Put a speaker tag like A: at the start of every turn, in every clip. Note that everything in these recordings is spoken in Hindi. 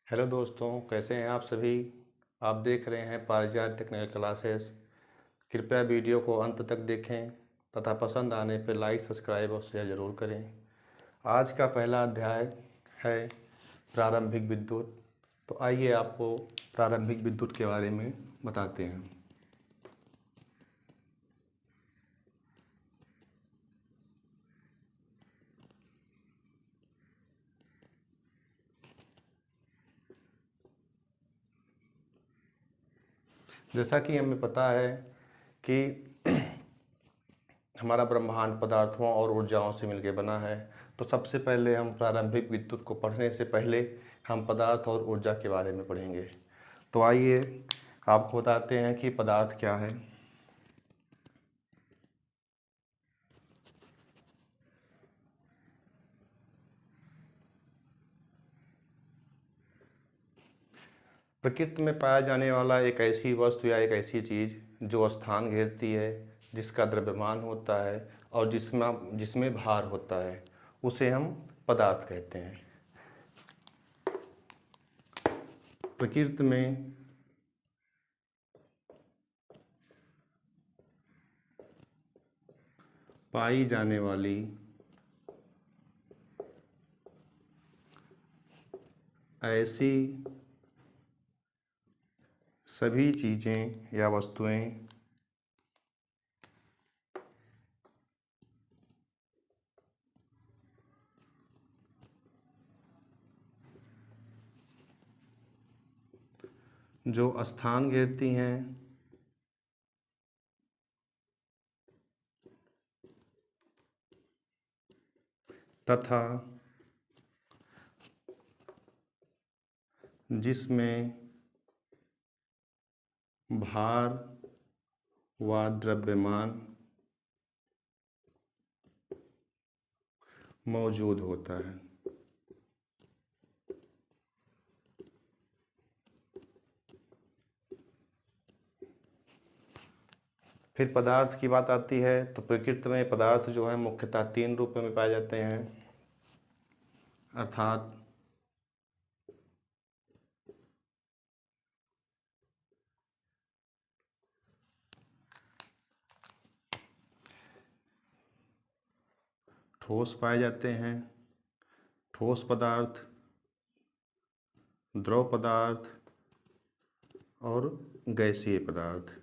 A: हेलो दोस्तों, कैसे हैं आप सभी। आप देख रहे हैं पारिजात टेक्निकल क्लासेस। कृपया वीडियो को अंत तक देखें तथा पसंद आने पर लाइक, सब्सक्राइब और शेयर ज़रूर करें। आज का पहला अध्याय है प्रारंभिक विद्युत। तो आइए आपको प्रारंभिक विद्युत के बारे में बताते हैं। जैसा कि हमें पता है कि हमारा ब्रह्मांड पदार्थों और ऊर्जाओं से मिलकर बना है, तो सबसे पहले हम प्रारंभिक विद्युत को पढ़ने से पहले हम पदार्थ और ऊर्जा के बारे में पढ़ेंगे। तो आइए आपको बताते हैं कि पदार्थ क्या है। प्रकृति में पाया जाने वाला एक ऐसी वस्तु या एक ऐसी चीज़ जो स्थान घेरती है, जिसका द्रव्यमान होता है और जिसमें जिसमें भार होता है, उसे हम पदार्थ कहते हैं। प्रकृति में पाई जाने वाली ऐसी सभी चीज़ें या वस्तुएं जो स्थान घेरती हैं तथा जिसमें भार व द्रव्यमान मौजूद होता है। फिर पदार्थ की बात आती है, तो प्रकृति में पदार्थ जो है मुख्यतः तीन रूपों में पाए जाते हैं, अर्थात ठोस पाए जाते हैं, ठोस पदार्थ, द्रव पदार्थ और गैसीय पदार्थ।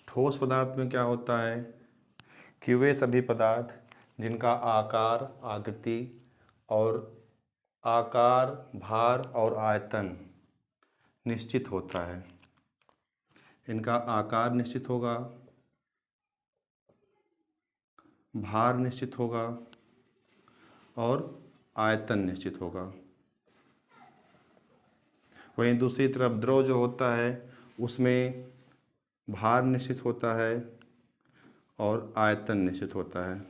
A: ठोस पदार्थ में क्या होता है कि वे सभी पदार्थ जिनका आकार, आकृति और आकार, भार और आयतन निश्चित होता है। इनका आकार निश्चित होगा, भार निश्चित होगा और आयतन निश्चित होगा। वहीं दूसरी तरफ द्रव जो होता है उसमें भार निश्चित होता है और आयतन निश्चित होता है।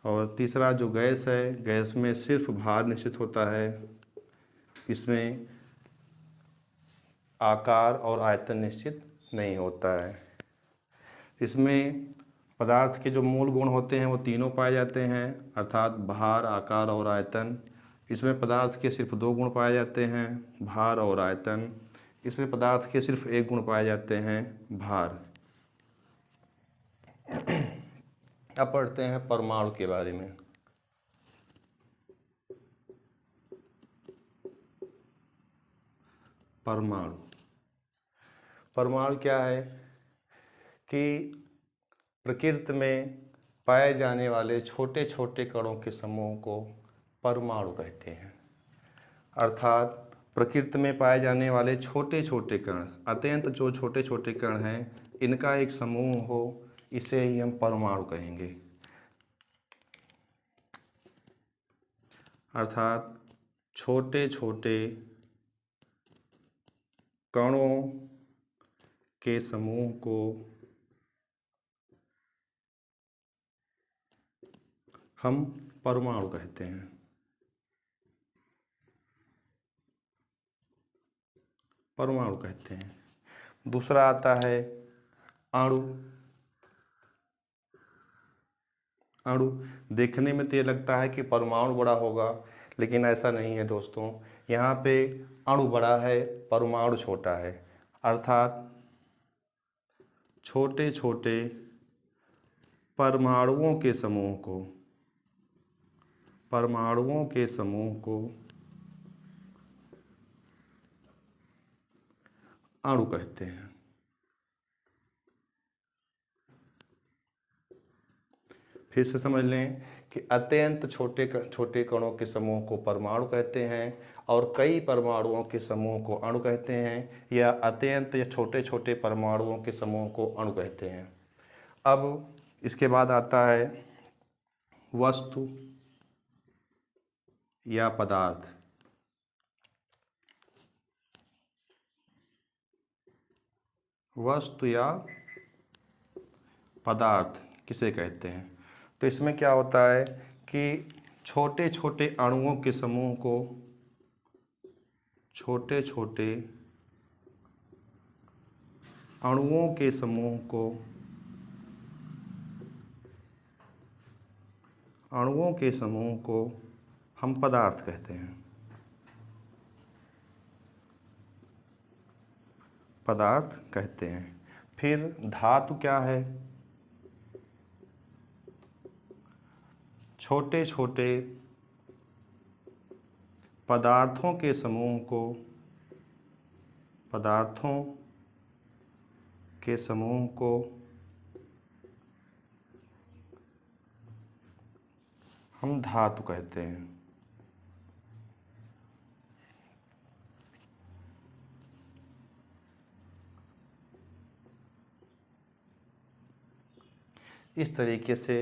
A: और तीसरा जो गैस है, गैस में सिर्फ भार निश्चित होता है, इसमें आकार और आयतन निश्चित नहीं होता है। इसमें पदार्थ के जो मूल गुण होते हैं वो तीनों पाए जाते हैं, अर्थात भार, आकार और आयतन। इसमें पदार्थ के सिर्फ दो गुण पाए जाते हैं, भार और आयतन। इसमें पदार्थ के सिर्फ एक गुण पाए जाते हैं, भार। अब पढ़ते हैं परमाणु के बारे में। परमाणु परमाणु क्या है कि प्रकृति में पाए जाने वाले छोटे छोटे कणों के समूह को परमाणु कहते हैं। अर्थात प्रकृति में पाए जाने वाले छोटे छोटे कण, अत्यंत जो छोटे छोटे कण हैं, इनका एक समूह हो, इसे ही हम परमाणु कहेंगे। अर्थात छोटे छोटे कणों के समूह को हम परमाणु कहते हैं। परमाणु कहते हैं। दूसरा आता है अणु। अणु देखने में तो ये लगता है कि परमाणु बड़ा होगा, लेकिन ऐसा नहीं है दोस्तों, यहाँ पे अणु बड़ा है, परमाणु छोटा है, अर्थात छोटे छोटे परमाणुओं के समूह को अणु कहते हैं। फिर से समझ लें कि अत्यंत छोटे छोटे कणों के समूह को परमाणु कहते हैं और कई परमाणुओं के समूह को अणु कहते हैं, या अत्यंत या छोटे छोटे परमाणुओं के समूह को अणु कहते हैं। अब इसके बाद आता है वस्तु या पदार्थ। वस्तु या पदार्थ किसे कहते हैं? तो इसमें क्या होता है कि छोटे छोटे अणुओं के समूह को, छोटे छोटे अणुओं के समूह को, अणुओं के समूह को हम पदार्थ कहते हैं। पदार्थ कहते हैं। फिर धातु क्या है? छोटे छोटे पदार्थों के समूह को, पदार्थों के समूह को हम धातु कहते हैं। इस तरीके से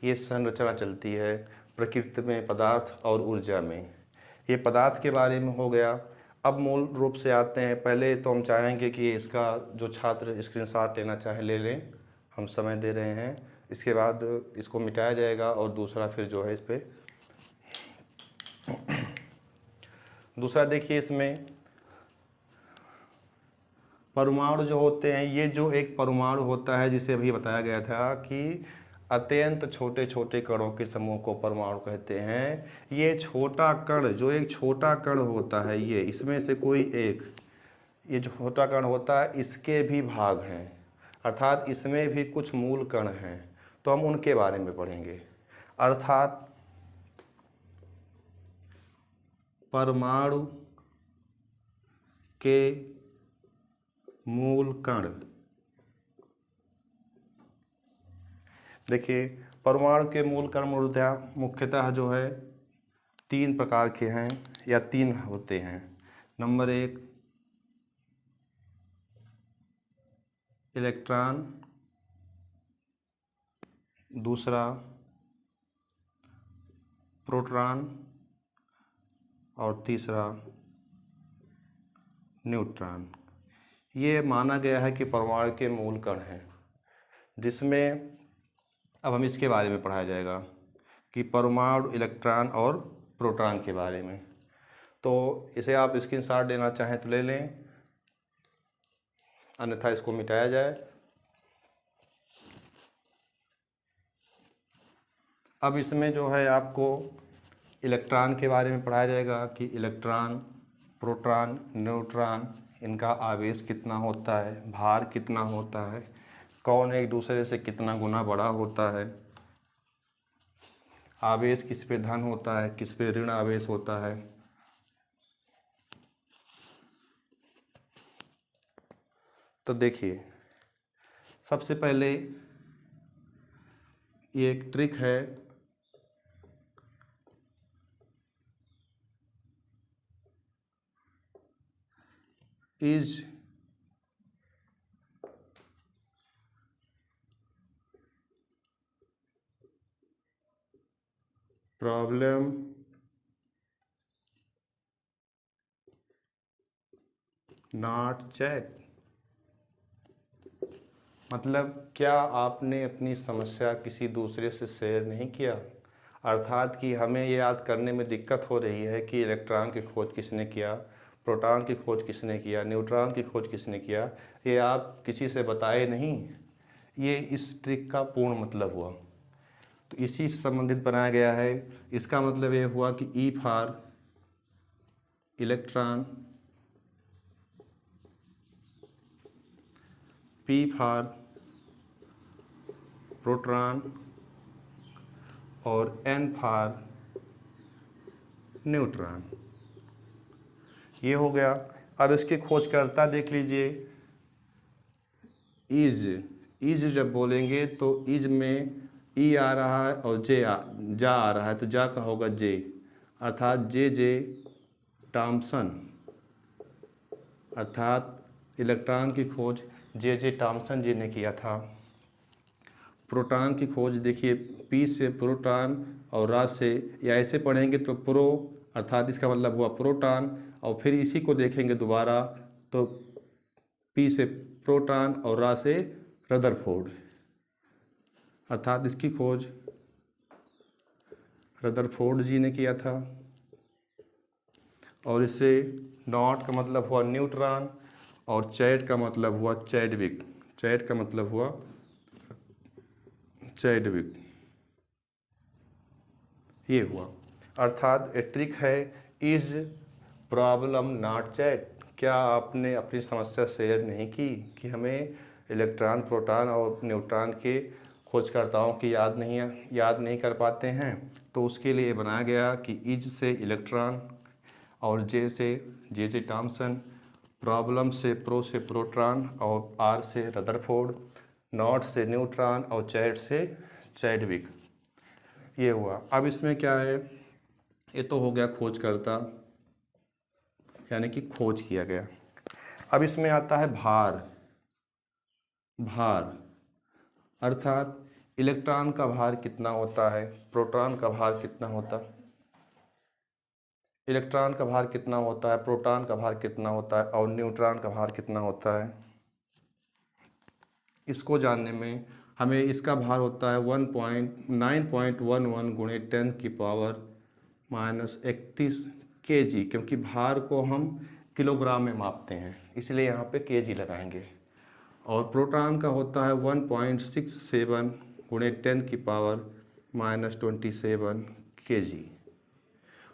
A: ये संरचना चलती है प्रकृति में, पदार्थ और ऊर्जा में। ये पदार्थ के बारे में हो गया। अब मूल रूप से आते हैं। पहले तो हम चाहेंगे कि इसका जो छात्र स्क्रीनशॉट लेना चाहे ले लें, हम समय दे रहे हैं। इसके बाद इसको मिटाया जाएगा और दूसरा फिर जो है इस पर दूसरा देखिए, इसमें परमाणु जो होते हैं, ये जो एक परमाणु होता है जिसे अभी बताया गया था कि अत्यंत छोटे छोटे कणों के समूह को परमाणु कहते हैं। ये छोटा कण, जो एक छोटा कण होता है, ये इसमें से कोई एक, ये जो छोटा कण होता है इसके भी भाग हैं, अर्थात इसमें भी कुछ मूल कण हैं, तो हम उनके बारे में पढ़ेंगे। अर्थात परमाणु के मूल कण। देखिए, परमाणु के मूल कण मुख्यतः जो है 3 प्रकार के हैं या 3 होते हैं। नंबर 1 इलेक्ट्रॉन, दूसरा प्रोटॉन और तीसरा न्यूट्रॉन। ये माना गया है कि परमाणु के मूल कण हैं, जिसमें अब हम इसके बारे में पढ़ाया जाएगा कि परमाणु, इलेक्ट्रॉन और प्रोटॉन के बारे में। तो इसे आप स्क्रीनशॉट लेना चाहें तो ले लें, अन्यथा इसको मिटाया जाए। अब इसमें जो है आपको इलेक्ट्रॉन के बारे में पढ़ाया जाएगा कि इलेक्ट्रॉन, प्रोटॉन, न्यूट्रॉन, इनका आवेश कितना होता है, भार कितना होता है, कौन एक दूसरे से कितना गुना बड़ा होता है, आवेश किस पे धन होता है, किस पे ऋण आवेश होता है। तो देखिए, सबसे पहले ये एक ट्रिक है। Is problem not check. मतलब क्या आपने अपनी समस्या किसी दूसरे से शेयर नहीं किया? अर्थात कि हमें ये याद करने में दिक्कत हो रही है कि इलेक्ट्रॉन की खोज किसने किया, प्रोटॉन की खोज किसने किया, न्यूट्रॉन की खोज किसने किया, ये आप किसी से बताए नहीं। ये इस ट्रिक का पूर्ण मतलब हुआ। तो इसी से संबंधित बनाया गया है। इसका मतलब ये हुआ कि E for electron, P for proton और N फॉर न्यूट्रॉन। ये हो गया। अब इसके खोजकर्ता देख लीजिए। इज जब बोलेंगे तो इज में ई आ रहा है और जा आ रहा है, तो जा का होगा जे, अर्थात जे टॉमसन, अर्थात इलेक्ट्रॉन की खोज जे टॉमसन जी ने किया था। प्रोटॉन की खोज देखिए, पी से प्रोटॉन और रा से, या ऐसे पढ़ेंगे तो प्रो, अर्थात इसका मतलब हुआ प्रोटॉन, और फिर इसी को देखेंगे दोबारा तो पी से प्रोटॉन और रा से रदरफोर्ड, अर्थात इसकी खोज रदरफोर्ड जी ने किया था। और इससे नॉट का मतलब हुआ न्यूट्रॉन और चैड का मतलब हुआ चैडविक, चैड का मतलब हुआ चैडविक। ये हुआ, अर्थात ए ट्रिक है, इज प्रॉब्लम नॉट चैट। क्या आपने अपनी समस्या शेयर नहीं की कि हमें इलेक्ट्रॉन, प्रोटॉन और न्यूट्रॉन के खोजकर्ताओं की याद नहीं कर पाते हैं? तो उसके लिए बनाया गया कि इज से इलेक्ट्रॉन और जे टॉमसन, प्रॉब्लम से प्रोटॉन और आर से रदरफोर्ड, नॉट से न्यूट्रॉन और चैड से चैडविक। ये हुआ। अब इसमें क्या है, ये तो हो गया खोजकर्ता, यानी कि खोज किया गया। अब इसमें आता है भार। अर्थात इलेक्ट्रॉन का भार कितना होता है, प्रोटॉन का भार कितना होता है, इलेक्ट्रॉन का भार कितना होता है, प्रोटॉन का भार कितना होता है और न्यूट्रॉन का भार कितना होता है। इसको जानने में हमें इसका भार होता है 9.11 गुणे 10 की पावर -31 kg, क्योंकि भार को हम किलोग्राम में मापते हैं, इसलिए यहाँ पे kg लगाएंगे। और प्रोटॉन का होता है 1.67 गुणे 10 की पावर -27 kg।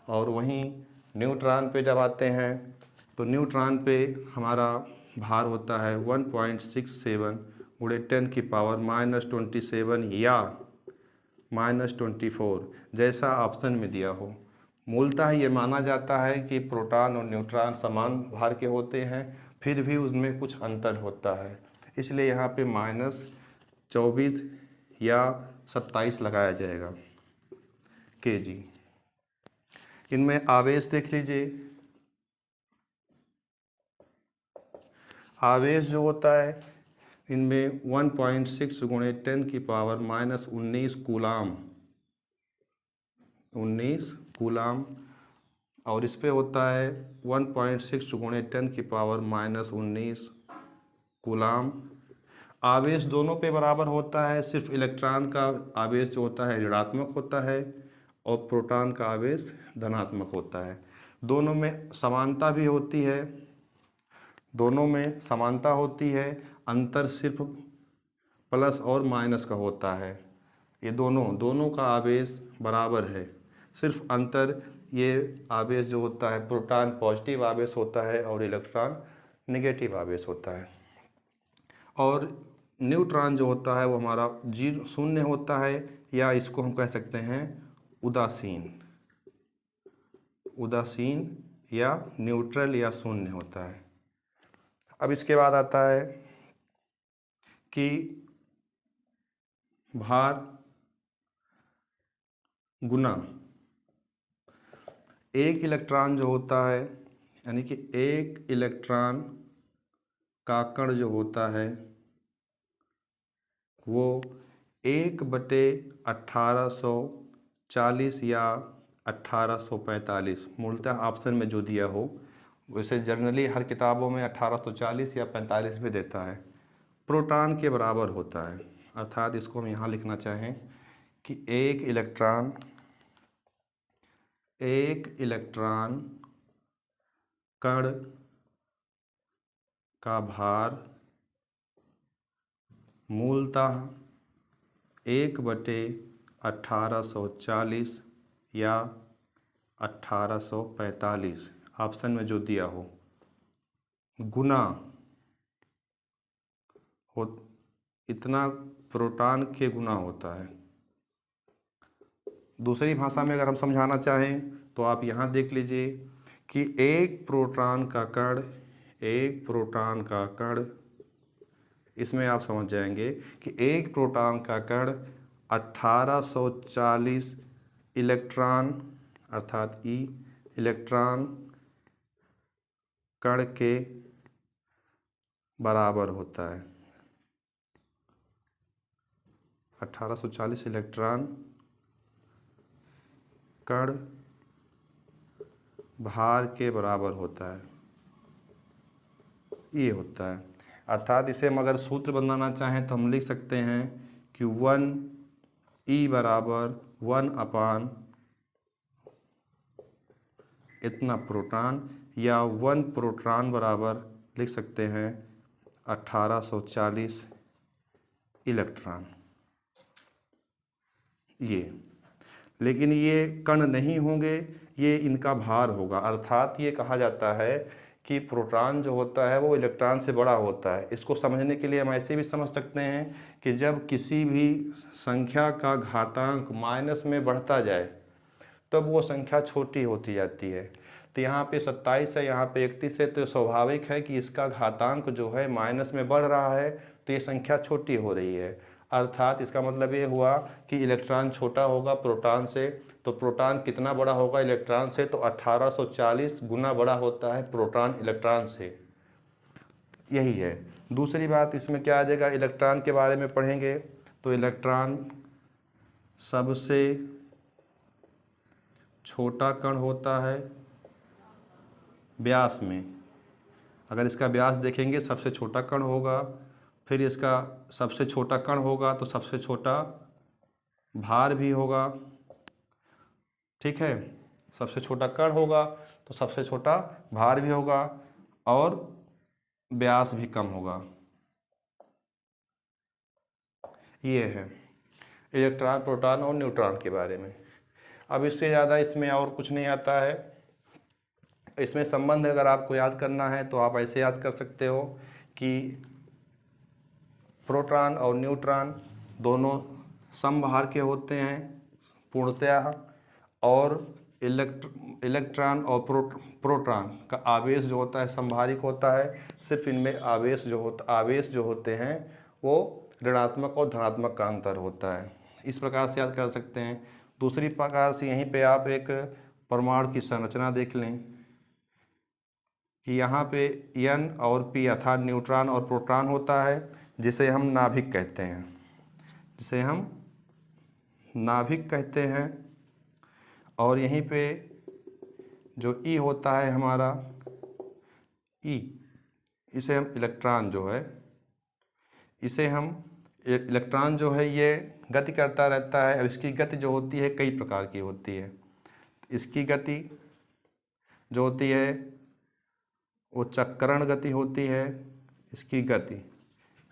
A: और वहीं न्यूट्रॉन पे जब आते हैं तो न्यूट्रॉन पे हमारा भार होता है 1.67 गुणे 10 की पावर -27 या -24, जैसा ऑप्शन में दिया हो। मूलतः ये माना जाता है कि प्रोटॉन और न्यूट्रॉन समान भार के होते हैं, फिर भी उसमें कुछ अंतर होता है, इसलिए यहाँ पे -24 या 27 लगाया जाएगा kg। इनमें आवेश देख लीजिए। आवेश जो होता है इनमें 1.6 गुणे 10 की पावर -19 कूलाम, और इस पे होता है 1.6 गुणे 10 की पावर -19 कूलाम। आवेश दोनों पे बराबर होता है, सिर्फ इलेक्ट्रॉन का आवेश जो होता है ऋणात्मक होता है और प्रोटॉन का आवेश धनात्मक होता है। दोनों में समानता भी होती है, अंतर सिर्फ प्लस और माइनस का होता है। ये दोनों का आवेश बराबर है, सिर्फ अंतर ये आवेश जो होता है, प्रोटॉन पॉजिटिव आवेश होता है और इलेक्ट्रॉन नेगेटिव आवेश होता है। और न्यूट्रॉन जो होता है वो हमारा 0 होता है, या इसको हम कह सकते हैं उदासीन या न्यूट्रल या शून्य होता है। अब इसके बाद आता है कि भार गुना एक इलेक्ट्रॉन जो होता है, यानी कि एक इलेक्ट्रॉन का कण जो होता है वो 1/1840 या 1845, मूलतः ऑप्शन में जो दिया हो, वैसे जनरली हर किताबों में 1840 या 45 भी देता है, प्रोटॉन के बराबर होता है। अर्थात इसको हम यहाँ लिखना चाहें कि एक इलेक्ट्रॉन कण का भार मूलतः 1/1840 या 1845, ऑप्शन में जो दिया हो, गुना हो, इतना प्रोटॉन के गुना होता है। दूसरी भाषा में अगर हम समझाना चाहें तो आप यहाँ देख लीजिए कि एक प्रोटॉन का कण, इसमें आप समझ जाएंगे कि एक प्रोटॉन का कण 1840 इलेक्ट्रॉन अर्थात ई इलेक्ट्रॉन कण के बराबर होता है। 1840 इलेक्ट्रॉन कण भार के बराबर होता है, ये होता है। अर्थात इसे हम अगर सूत्र बनाना चाहें तो हम लिख सकते हैं कि 1 E बराबर 1/, इतना प्रोटॉन, या 1 प्रोटॉन बराबर लिख सकते हैं 1840 इलेक्ट्रॉन। ये, लेकिन ये कण नहीं होंगे, ये इनका भार होगा। अर्थात ये कहा जाता है कि प्रोटॉन जो होता है वो इलेक्ट्रॉन से बड़ा होता है। इसको समझने के लिए हम ऐसे भी समझ सकते हैं कि जब किसी भी संख्या का घातांक माइनस में बढ़ता जाए तब वो संख्या छोटी होती जाती है। तो यहाँ पे 27 है, यहाँ पे 31 है, तो स्वाभाविक है कि इसका घातांक जो है माइनस में बढ़ रहा है, तो ये संख्या छोटी हो रही है। अर्थात इसका मतलब ये हुआ कि इलेक्ट्रॉन छोटा होगा प्रोटॉन से, तो प्रोटॉन कितना बड़ा होगा इलेक्ट्रॉन से, तो 1840 गुना बड़ा होता है प्रोटॉन इलेक्ट्रॉन से। यही है। दूसरी बात इसमें क्या आ जाएगा, इलेक्ट्रॉन के बारे में पढ़ेंगे तो इलेक्ट्रॉन सबसे छोटा कण होता है व्यास में। अगर इसका व्यास देखेंगे सबसे छोटा कण होगा, फिर इसका सबसे छोटा कण होगा तो सबसे छोटा भार भी होगा, ठीक है। सबसे छोटा कण होगा तो सबसे छोटा भार भी होगा और व्यास भी कम होगा। ये है इलेक्ट्रॉन, प्रोटॉन और न्यूट्रॉन के बारे में। अब इससे ज़्यादा इसमें और कुछ नहीं आता है। इसमें संबंध अगर आपको याद करना है तो आप ऐसे याद कर सकते हो कि प्रोटॉन और न्यूट्रॉन दोनों समभार के होते हैं पूर्णतया, और इलेक्ट्रॉन और प्रोटॉन का आवेश जो होता है समभारिक होता है। सिर्फ इनमें आवेश जो होते हैं वो ऋणात्मक और धनात्मक का अंतर होता है। इस प्रकार से याद कर सकते हैं। दूसरी प्रकार से यहीं पे आप एक परमाणु की संरचना देख लें कि यहाँ पे N और P अर्थात न्यूट्रॉन और प्रोटॉन होता है, जिसे हम नाभिक कहते हैं, और यहीं पे जो E होता है हमारा E, इसे हम इलेक्ट्रॉन जो है ये गति करता रहता है। अब इसकी गति जो होती है कई प्रकार की होती है। इसकी गति जो होती है वो चक्रण गति होती है। इसकी गति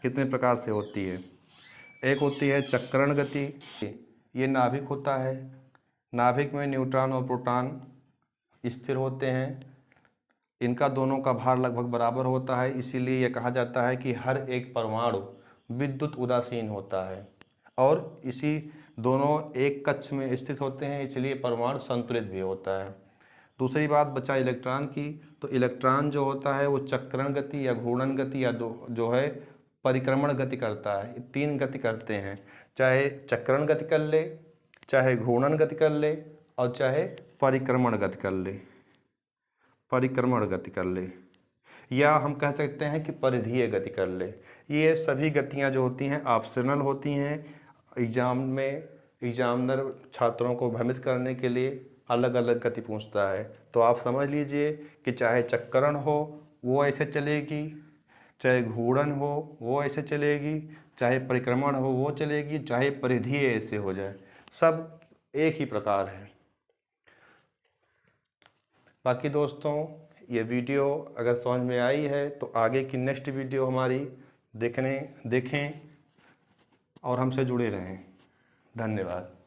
A: कितने प्रकार से होती है, एक होती है चक्रण गति। ये नाभिक होता है, नाभिक में न्यूट्रॉन और प्रोटॉन स्थिर होते हैं। इनका दोनों का भार लगभग बराबर होता है, इसीलिए यह कहा जाता है कि हर एक परमाणु विद्युत उदासीन होता है, और इसी दोनों एक कक्ष में स्थित होते हैं, इसलिए परमाणु संतुलित भी होता है। दूसरी बात बचा इलेक्ट्रॉन की, तो इलेक्ट्रॉन जो होता है वो चक्रण गति या घूर्णन गति या जो है परिक्रमण गति करता है। 3 गति करते हैं, चाहे चक्रण गति कर ले, चाहे घूर्णन गति कर ले, और चाहे परिक्रमण गति कर ले, या हम कह सकते हैं कि परिधीय गति कर ले। ये सभी गतियां जो होती हैं ऑप्शनल होती हैं। एग्जाम में एग्जामिनर छात्रों को भ्रमित करने के लिए अलग अलग गति पूछता है, तो आप समझ लीजिए कि चाहे चक्रण हो वो ऐसे चलेगी, चाहे घूर्णन हो वो ऐसे चलेगी, चाहे परिक्रमण हो वो चलेगी, चाहे परिधीय ऐसे हो जाए, सब एक ही प्रकार है। बाकी दोस्तों ये वीडियो अगर समझ में आई है तो आगे की नेक्स्ट वीडियो हमारी देखें और हमसे जुड़े रहें। धन्यवाद।